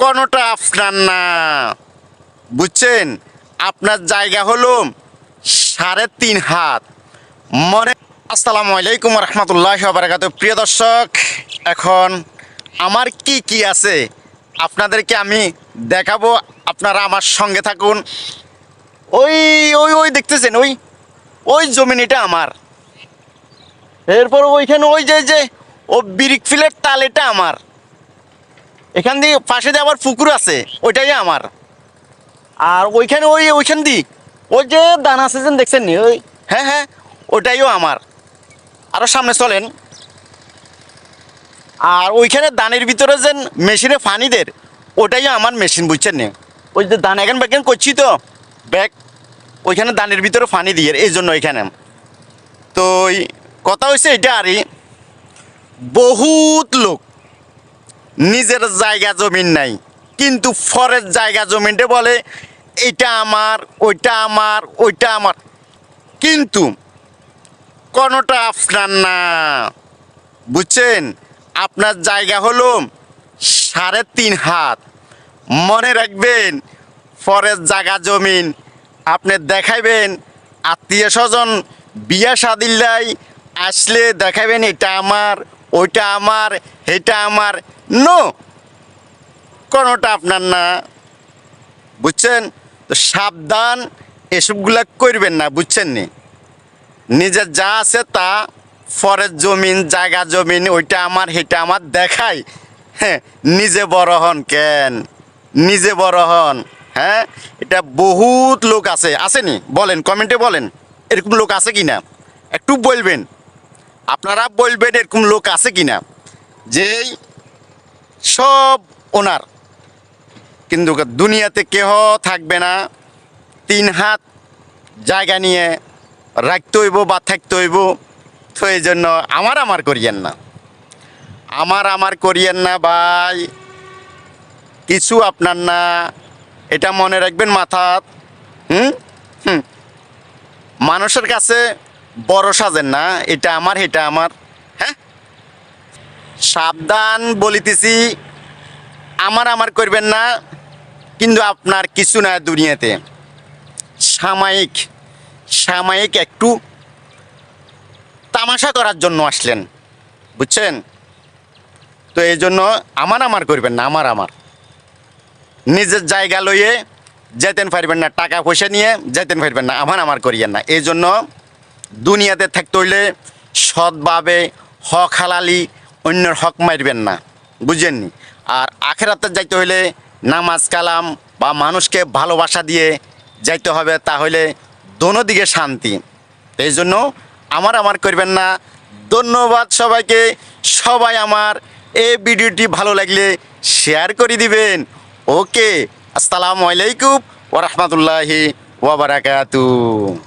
কোনোটা আপনার না, বুঝছেন? আপনার জায়গা হলো 3.5 হাত। মনে আসসালামু আলাইকুম রহমতুল্লাহ বারাকাতুহু। প্রিয় দর্শক, এখন আমার কি কি আছে আপনাদেরকে আমি দেখাবো, আপনারা আমার সঙ্গে থাকুন। ওই ওই ওই দেখতেছেন, ওই ওই জমিনিটা আমার। এরপর ওইখানে ওই যে ও ব্রিক ফিলের তাল, এটা আমার। এখান দিয়ে পাশে দিয়ে আবার পুকুর আছে, ওইটাই আমার। আর ওইখানে ওইখান দিয়ে ওই যে দানা আছে যেন দেখছেন নি, ওই হ্যাঁ হ্যাঁ, ওটাইও আমার। আরও সামনে চলেন। আর ওইখানে দানের ভিতরে যে মেশিনে পানি দের, ওটাইও আমার মেশিন, বুঝছেন নি? ওই যে দান এখন ব্যাগ করছি তো ব্যাগ, ওইখানে দানের ভিতরে পানি দিয়ে, এই জন্য ওইখানে। তো কথা হয়েছে এটা আরই, বহুত লোক নিজের জায়গা জমিন নাই, কিন্তু ফরের জায়গা জমিনটা বলে এটা আমার, ওইটা আমার, ওইটা আমার, কিন্তু কোনোটা আপনার না, বুঝছেন? আপনার জায়গা হলো 3.5 হাত। মনে রাখবেন, ফরের জায়গা জমিন আপনি দেখাইবেন আত্মীয় স্বজন, বিয়া শাদিল্লাই আসলে দেখাবেন এটা আমার, ওইটা আমার, এটা আমার। নো, কোনোটা আপনার না, বুঝছেন? তো সাবধান, এসবগুলা করবেন না, বুঝছেন নি? নিজের যা আছে তা, ফরের জমিন, জায়গা জমিন, ওইটা আমার, হেটা আমার দেখাই, হ্যাঁ, নিজে বড় হন কেন? নিজে বড় হন। হ্যাঁ, এটা বহুত লোক আছে, আসেনি? বলেন, কমেন্টে বলেন, এরকম লোক আছে কি না? একটু বলবেন, আপনারা বলবেন এরকম লোক আছে কি না, যে সব ওনার, কিন্তু দুনিয়াতে কেহ থাকবে না 3 হাত জায়গা নিয়ে রাখতে হইব বা থাকতে হইব। তো এই জন্য আমার করিয়েন না, আমার করিয়েন না ভাই, কিছু আপনার না, এটা মনে রাখবেন মাথাত। হুম হুম, মানুষের কাছে বড় সাজেন না, এটা আমার, এটা আমার। হ্যাঁ, সাবধান বলিতেছি, আমার করবেন না, কিন্তু আপনার কিছু না দুনিয়াতে, সাময়িক সাময়িক একটু তামাশা করার জন্য আসলেন, বুঝছেন? তো এই জন্য আমার করবেন না, আমার নিজের জায়গা লইয়ে যেতেন পারবেন না, টাকা পয়সা নিয়ে যেতেন পারবেন না, আমার করিয়েন না। এই জন্য দুনিয়াতে থাকতে হইলে সৎভাবে হক হালালি, অন্যের হক মারবেন না, বুঝেননি? আর আখেরাতে যাইতে হইলে নামাজ কালাম বা মানুষকে ভালোবাসা দিয়ে যাইতে হবে, তাহলে দোনো দিকে শান্তি। এই জন্য আমার করবেন না। ধন্যবাদ সবাইকে। সবাই আমার এই ভিডিওটি ভালো লাগলে শেয়ার করে দিবেন। ওকে, আসসালামু আলাইকুম ওয়া রাহমাতুল্লাহি ওয়া বারাকাতুহু।